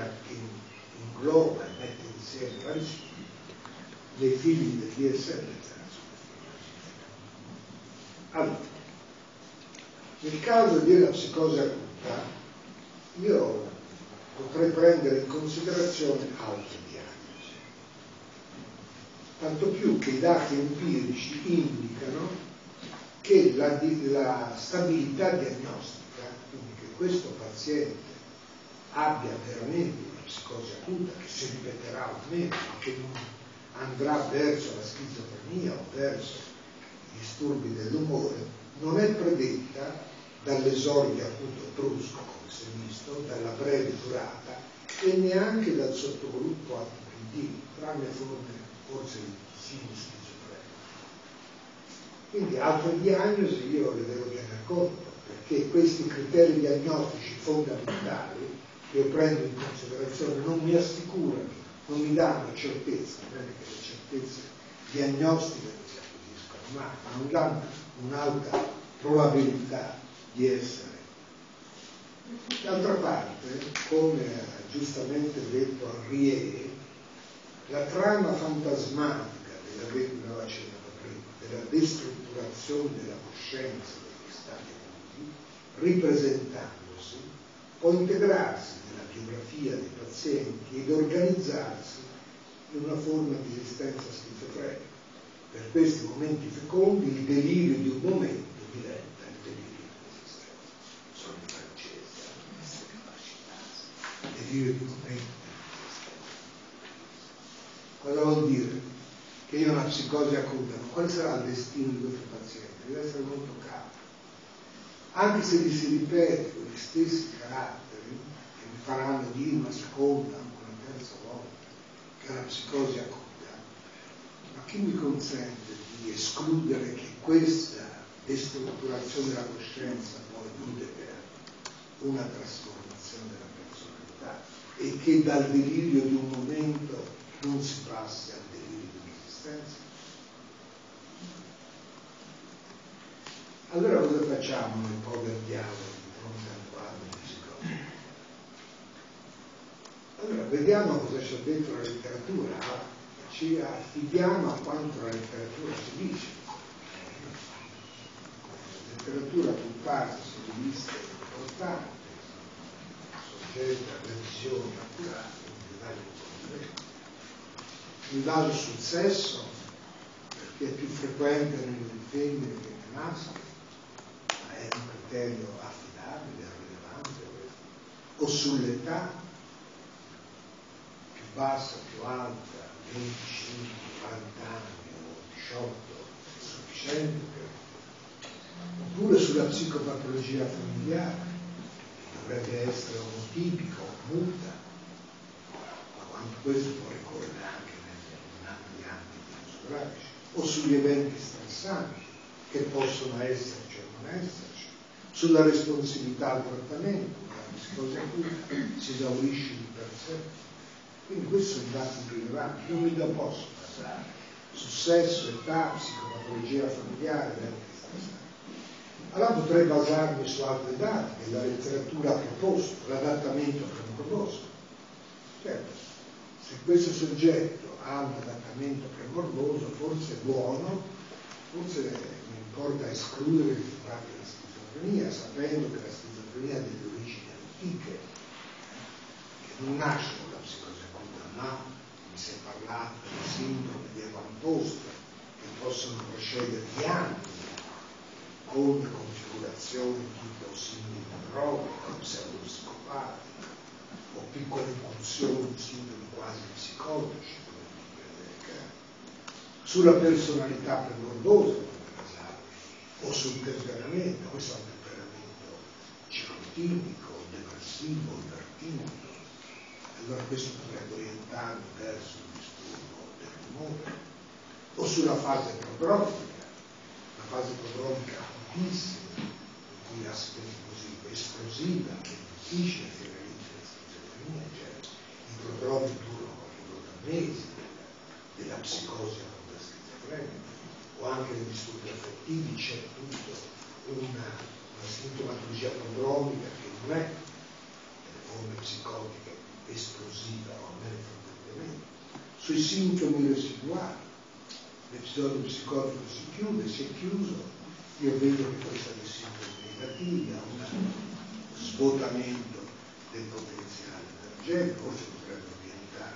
ingloba e mette insieme vari sintomi, dei figli del DSM terzo. Allora, nel caso della psicosi acuta, io potrei prendere in considerazione altre diagnosi, tanto più che i dati empirici indicano che la stabilità diagnostica, quindi che questo paziente abbia veramente una psicosi acuta che si ripeterà o meno, ma che non andrà verso la schizofrenia o verso i disturbi dell'umore, non è predetta dall'esordio acuto brusco, come si è visto, dalla breve durata e neanche dal sottogruppo ATPD, tranne forme forse di sinus schizofrenico. Quindi altre diagnosi io le devo tenere conto, perché questi criteri diagnostici fondamentali che io prendo in considerazione non mi assicurano, non mi danno certezza, non è che le certezze diagnostiche non si acquisiscono mai, ma non danno un'alta probabilità di essere. D'altra parte, come ha giustamente detto Henriet, la trama fantasmatica della destrutturazione della coscienza degli stati acuti, ripresentandosi, può integrarsi nella biografia dei pazienti ed organizzarsi in una forma di esistenza schizofrenica. Per questi momenti fecondi il delirio di un momento diventa il delirio dell'esistenza. Sono in francese, queste capacità. Il delirio di un momento dell'esistenza. Cosa vuol dire? Che io ho una psicosi acuta, ma quale sarà il destino di questo paziente? deve essere molto cauto. Anche se gli si ripete quegli stessi caratteri che mi faranno dire una seconda, una terza volta che la psicosi acuta, ma chi mi consente di escludere che questa destrutturazione della coscienza poi eludere una trasformazione della personalità e che dal delirio di un momento non si passi al delirio di un'esistenza? Allora cosa facciamo nel povero diavolo di fronte al quadro di psicologia? Allora vediamo cosa ci ha detto la letteratura, ci affidiamo a quanto la letteratura ci dice. La letteratura compare su riviste importanti, soggette a revisioni accurate, mi baso sul sesso, perché è più frequente nelle femmine che nei maschi, ma è un criterio affidabile, rilevante, o sull'età, più bassa, più alta, 25, 40 anni o 18, è sufficiente, oppure sulla psicopatologia familiare, che dovrebbe essere omotipica o muta, ma quanto questo può ricorrere anche in altri ambiti musografici, o sugli eventi stressanti, che possono esserci o non esserci, sulla responsabilità al trattamento, la psicosi acuta si esaurisce di per sé. Quindi questi sono dati rilevanti, non mi posso basare su sesso, età, psicopatologia familiare, eventi stressanti. Allora potrei basarmi su altri dati che la letteratura ha proposto, l'adattamento premorboso. Certo, se questo soggetto ha un adattamento premorboso, forse è buono, forse mi importa escludere il fatto della schizofrenia, sapendo che la schizofrenia ha delle origini antiche, che non nascono da psicosi acuta, ma mi si è parlato di sindrome di avamposto, che possono procedere di anni, con configurazioni tipo sindrome neurotica, pseudopsicopatico, o piccole funzioni, sindromi quasi psicotici, sulla personalità premorbosa, o sul temperamento, questo è un temperamento ciclotimico, depressivo, ipertimico, allora questo potrebbe orientarmi verso il disturbo dell'umore, o sulla fase prodromica, la fase prodromica acutissima, in cui aspetti così esplosiva, che è difficile che realizzi la schizofrenia, cioè i prodromi durano mesi della psicosi acuta schizofrenica, o anche nei disturbi affettivi c'è tutto una sintomatologia prodromica che non è nelle forme psicotiche esplosiva o almeno frequentemente. Sui sintomi residuali, l'episodio psicotico si chiude, si è chiuso, io vedo che poi sono dei sintomi negativi, ha un svuotamento del potenziale energetico, forse potrebbe orientare,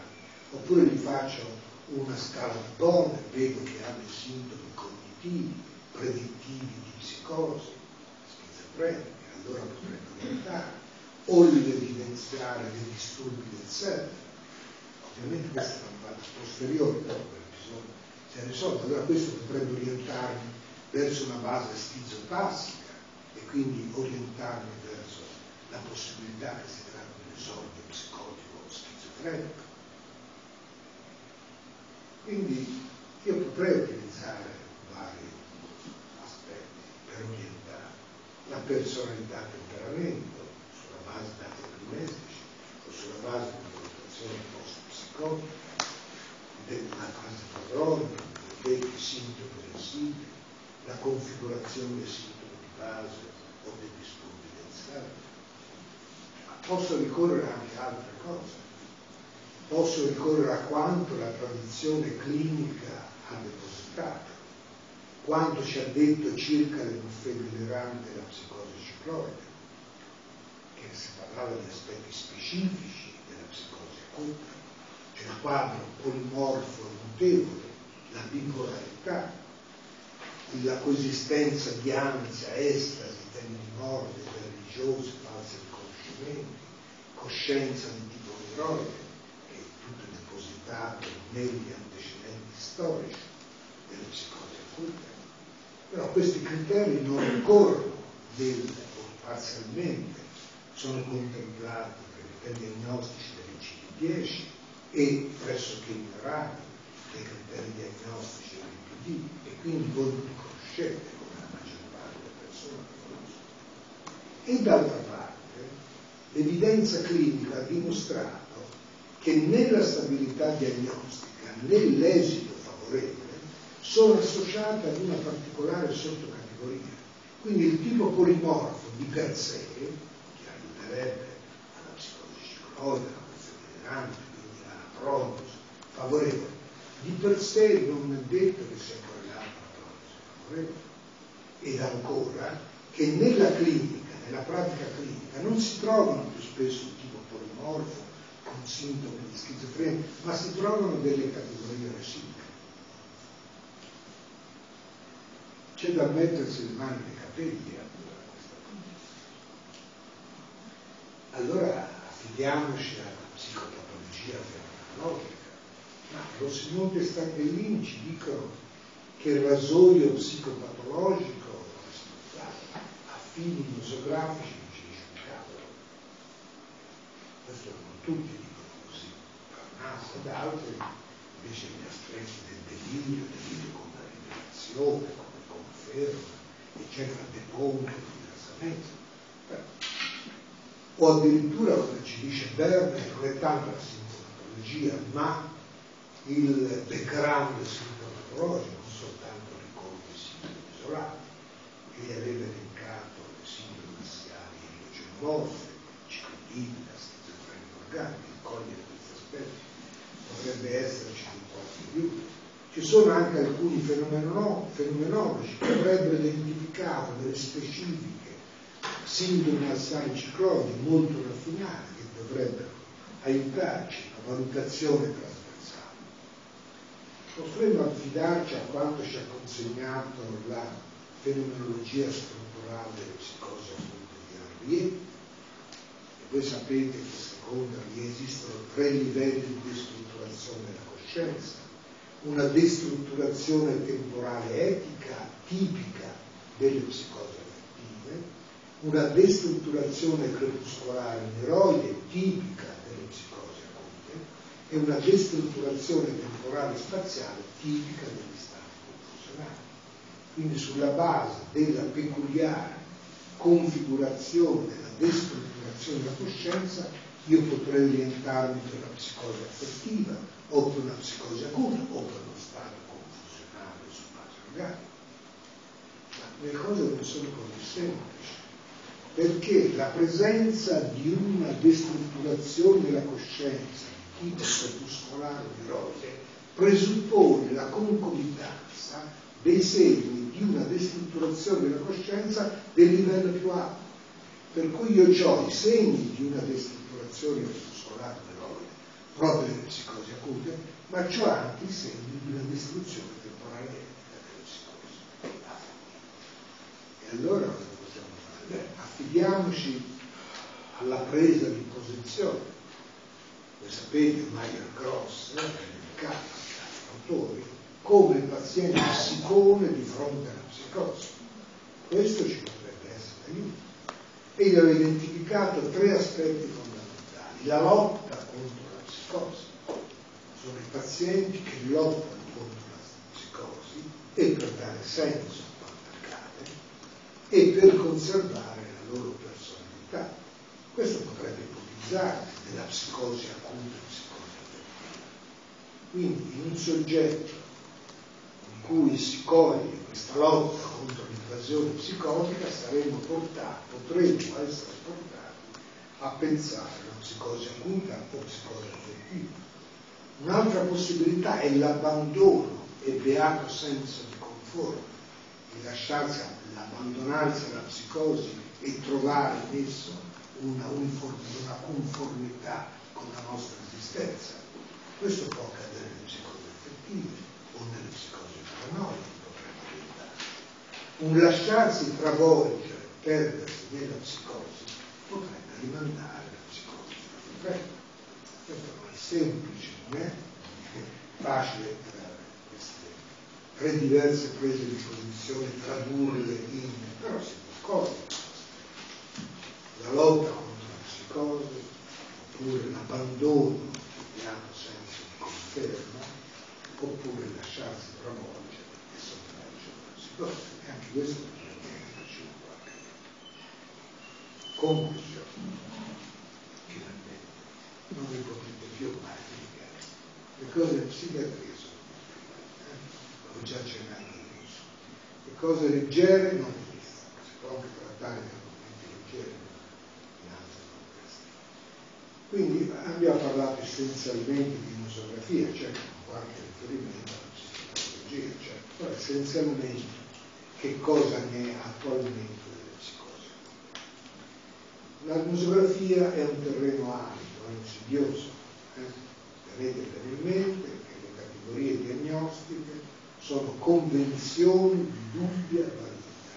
oppure gli faccio una scala di Born, vedo che ha dei sintomi cognitivi, predittivi di psicosi, schizofrenica, allora potrebbe orientare, o evidenziare dei disturbi del servo. Ovviamente questa è una parte posteriore, dopo l'episodio si è risolto, allora questo potrebbe orientarmi verso una base schizotassica e quindi orientarmi verso la possibilità che si tratti di un esordio psicotico o schizofrenico. Quindi io potrei utilizzare vari aspetti per orientare la personalità temperamento sulla base di dati primestici o sulla base di una valutazione post-psicotica, della fase prodromica, dei sintomi residui, la configurazione dei sintomi di base o dei disturbi del servo. Ma posso ricorrere anche a altre cose. Posso ricorrere a quanto la tradizione clinica ha depositato, quanto ci ha detto circa le buffe deliranti della psicosi cicloide, che si parlava di aspetti specifici della psicosi acuta, cioè il quadro polimorfo e mutevole, la bipolarità, la coesistenza di ansia, estasi, temi morbidi, religiosi, falsi riconoscimenti, coscienza di tipo neuroide, negli antecedenti storici delle psicosi acute, Però questi criteri non ricorrono o parzialmente, sono contemplati per i diagnostici dell'ICD-10 e pressoché ignorati dai criteri diagnostici dell'IPD, e quindi voi non li conoscete come la maggior parte delle persone che conoscono. E d'altra parte l'evidenza clinica ha dimostrato che nella stabilità diagnostica, nell'esito favorevole, sono associate ad una particolare sottocategoria. Quindi il tipo polimorfo di per sé, che aiuterebbe alla psicosi cicloide, alla questione delirante, quindi alla prognosi favorevole, di per sé non è detto che sia correlato alla prognosi favorevole. Ed ancora che nella clinica, nella pratica clinica, non si trovano più spesso il tipo polimorfo con sintomi di schizofrenia, ma si trovano delle categorie residue. C'è da mettersi le mani nei capelli a questa cosa. Allora affidiamoci alla psicopatologia fenomenologica. Ma Rossimonte e Stanghellini ci dicono che il rasoio psicopatologico a fini nosografici non ci dice un cavolo. Questo non tutti dicono così, Parnasso ed altri invece gli aspetti del delirio come la rivelazione, come conferma, eccetera, depongono diversamente. O addirittura, come ci dice Berner, non è tanto la sintomatologia, ma il background sintomatologico, non soltanto ricordi di sintomi isolati, che gli aveva elencato le sindromi messiali idrogenomorfe, ciclidina, schizofrenia organica, cogliere questi aspetti potrebbe esserci un po' più. Ci sono anche alcuni fenomenologi che avrebbero identificato delle specifiche sindromi assali cicloidi molto raffinate che dovrebbero aiutarci a valutazione trasversale. Potremmo affidarci a quanto ci ha consegnato la fenomenologia strutturale delle psicosi acute di Henriet, e voi sapete che secondo Henriet esistono 3 livelli di destrutturazione della coscienza: una destrutturazione temporale etica tipica delle psicosi affettive, una destrutturazione crepuscolare neuroide tipica delle psicosi acute e una destrutturazione temporale spaziale tipica degli stati confusionali. Quindi sulla base della peculiare configurazione della destrutturazione della coscienza io potrei orientarmi per la psicosi affettiva o per una psicosi acuta o per uno stato confusionale su base organica. Ma le cose non sono così semplici, perché la presenza di una destrutturazione della coscienza di tipo crepuscolare o neuroide presuppone la concomitanza dei segni di una destrutturazione della coscienza del livello più alto. Per cui io ho i segni di una destrutturazione crepuscolare o neuroide proprio delle psicosi acute, ma ho anche i segni di una distruzione temporale delle psicosi. E allora cosa possiamo fare? Beh, affidiamoci alla presa di posizione. Voi sapete, Meyer-Gross ha indicato agli autori come il paziente si pone di fronte alla psicosi. Questo ci potrebbe essere d'aiuto. E gli ho identificato 3 aspetti fondamentali. La lotta contro la psicosi. Sono i pazienti che lottano contro la psicosi e per dare senso a quanto accade e per conservare la loro personalità. Questo potrebbe ipotizzare nella psicosi acuta e psicosi affettiva. Quindi in un soggetto in cui si coglie questa lotta contro l'invasione psicotica potremmo essere portati a pensare alla psicosi acuta o psicosi affettiva. Un'altra possibilità è l'abbandono e beato senso di conforto, l'abbandonarsi alla psicosi e trovare in esso una conformità con la nostra esistenza. Questo può accadere nelle psicosi affettive o nelle psicosi paranoide, potrebbe diventare. Un lasciarsi travolgere, perdersi nella psicosi, potrebbe rimandare alla psicosi schizofrenica. Questo non è semplice, non è facile tirare queste 3 diverse prese di posizione, tradurle in... però si può scoprire. La lotta contro la psicosi, oppure l'abbandono, vediamo senso di conferma, oppure lasciarsi travolgere e sommergere la psicosi. E anche questo potrebbe esserci un qualche conclusione. Finalmente non vi potete più mai spiegare. Le cose in psichiatria sono come già accennato all'inizio. Le cose leggere non esistono, si può anche trattare di argomenti leggeri in altri contesti. Quindi abbiamo parlato essenzialmente di nosografia, cioè con qualche riferimento alla psicologia, cioè, però essenzialmente che cosa ne è attualmente delle psicosi. La nosografia è un terreno arido, è insidioso. Tenete bene in mente che le categorie diagnostiche sono convenzioni di dubbia validità,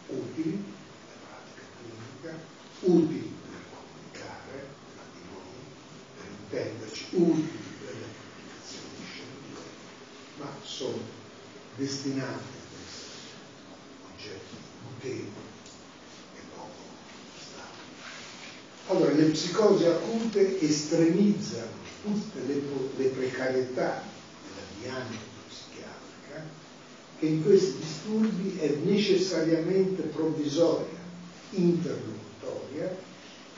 utili nella pratica clinica, utili per comunicare tra di noi, per intenderci, utili per le pubblicazioni scientifiche, ma sono destinate ad essere oggetti mutevoli e poco stabili. Allora, le psicosi acute estremizzano tutte le precarietà della diagnosi psichiatrica, che in questi disturbi è necessariamente provvisoria, interlocutoria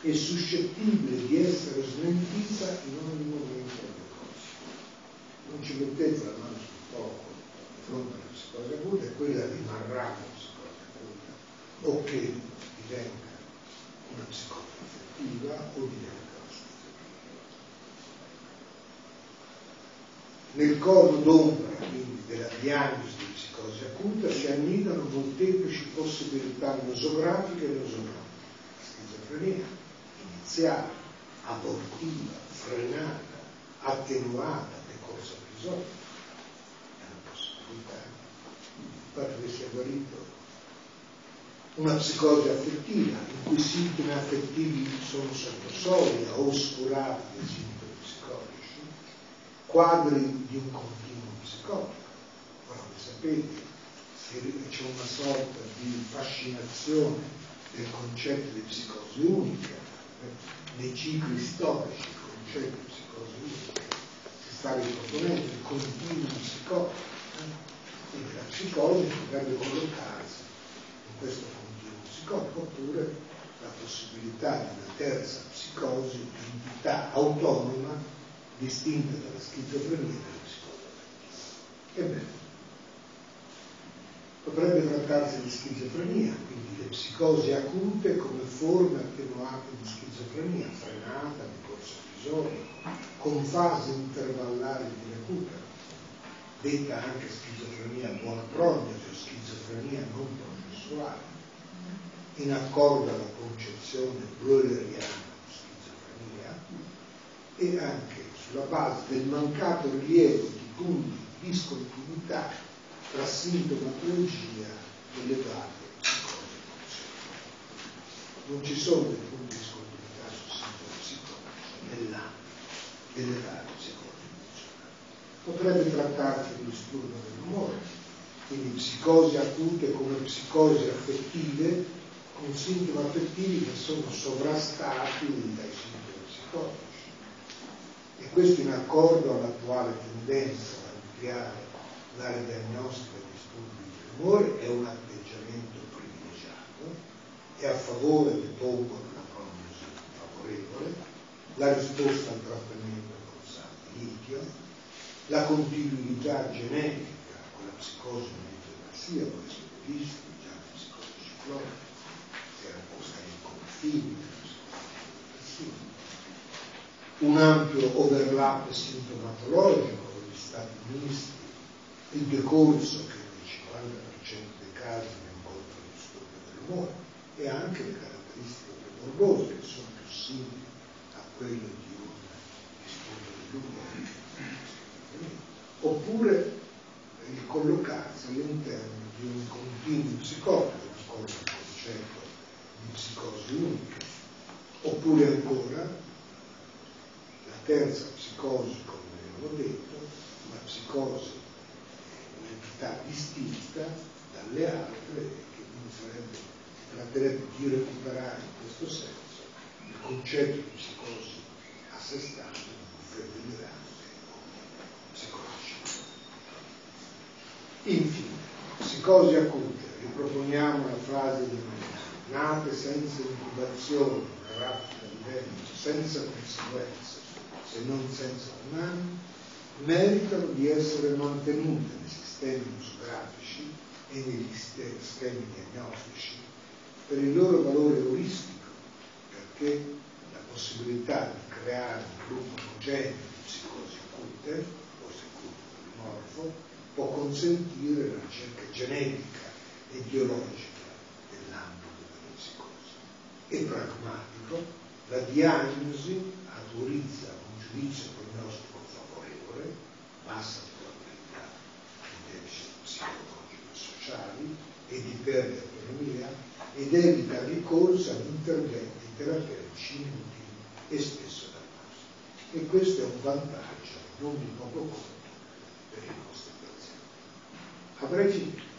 e suscettibile di essere smentita in ogni momento delle cose. Non ci mettete la mano sul fuoco di fronte alla psicosi acuta e quella rimarrà una psicosi acuta, o che diventa una psicosi affettiva o diventa nel corno d'ombra, quindi, della diagnosi di psicosi acuta si annidano molteplici possibilità nosografiche e nosografiche. Schizofrenia iniziale, abortiva, frenata, attenuata, decorsa episodio. È una possibilità. Pare che sia guarito. Una psicosi affettiva, in cui i sintomi affettivi sono sotto soglia o oscurati dai sintomi psicologici. Quadri di un continuo psicotico. Ora, come sapete, c'è una sorta di fascinazione del concetto di psicosi unica. Nei cicli storici il concetto di psicosi unica si sta riproponendo, il continuo psicotico. Quindi la psicosi potrebbe collocarsi in questo continuo psicotico, oppure la possibilità di una terza psicosi, di entità autonoma, distinta dalla schizofrenia e dalla psicosi affettiva. Ebbene, potrebbe trattarsi di schizofrenia, quindi le psicosi acute come forme attenuate di schizofrenia, frenata, di corso episodico, con fasi intervallari di recupero, detta anche schizofrenia buona prognosi o schizofrenia non processuale, in accordo alla concezione blöhleriana di schizofrenia, e anche sulla base del mancato rilievo di punti di discontinuità tra sintomatologia e le varie psicosi funzionali. Non ci sono dei punti di discontinuità sul sintomo psicologico nell'ambito delle varie psicosi funzionali. Potrebbe trattarsi di disturbo dell'umore, quindi psicosi acute come psicosi affettive, con sintomi affettivi che sono sovrastati dai sintomi psicologici. E questo in accordo all'attuale tendenza ad ampliare l'area diagnostica dei disturbi dell'umore è un atteggiamento privilegiato, è a favore del poco della prognosi favorevole, la risposta al trattamento con sale litio, la continuità genetica con la psicosi medioplasia, voi siete visti già la psicosi ciclonica, era posta ai confini della psicosi medioplasia, un ampio overlap sintomatologico con gli stati misti, il decorso che nel 50% dei casi ne incontra il disturbo dell'umore, e anche le caratteristiche morbose che sono più simili a quelle di un disturbo dell'umore, oppure il collocarsi all'interno di un continuo psicotico, con il concetto di psicosi unica, oppure ancora terza psicosi, come abbiamo detto, una psicosi, un'entità realtà distinta dalle altre e che quindi si tratterebbe di recuperare in questo senso il concetto di psicosi a sé stante, predominante o psicologica. Infine, psicosi acute, riproponiamo la frase di Mariani: nate senza incubazione, una rapida vivente, senza conseguenze, se non senza umani, meritano di essere mantenute nei sistemi musografici e negli schemi diagnostici per il loro valore euristico, perché la possibilità di creare un gruppo omogeneo di psicosi acute, o polimorfo, può consentire la ricerca genetica e biologica nell'ambito della psicosi. E pragmatico, la diagnosi autorizza un giudizio prognostico favorevole, bassa probabilità di deficit psicologico e sociali e di perdita di autonomia, ed evita il ricorso ad interventi terapeutici inutili e spesso dannosi. E questo è un vantaggio non di poco conto per i nostri pazienti. Avrei finito.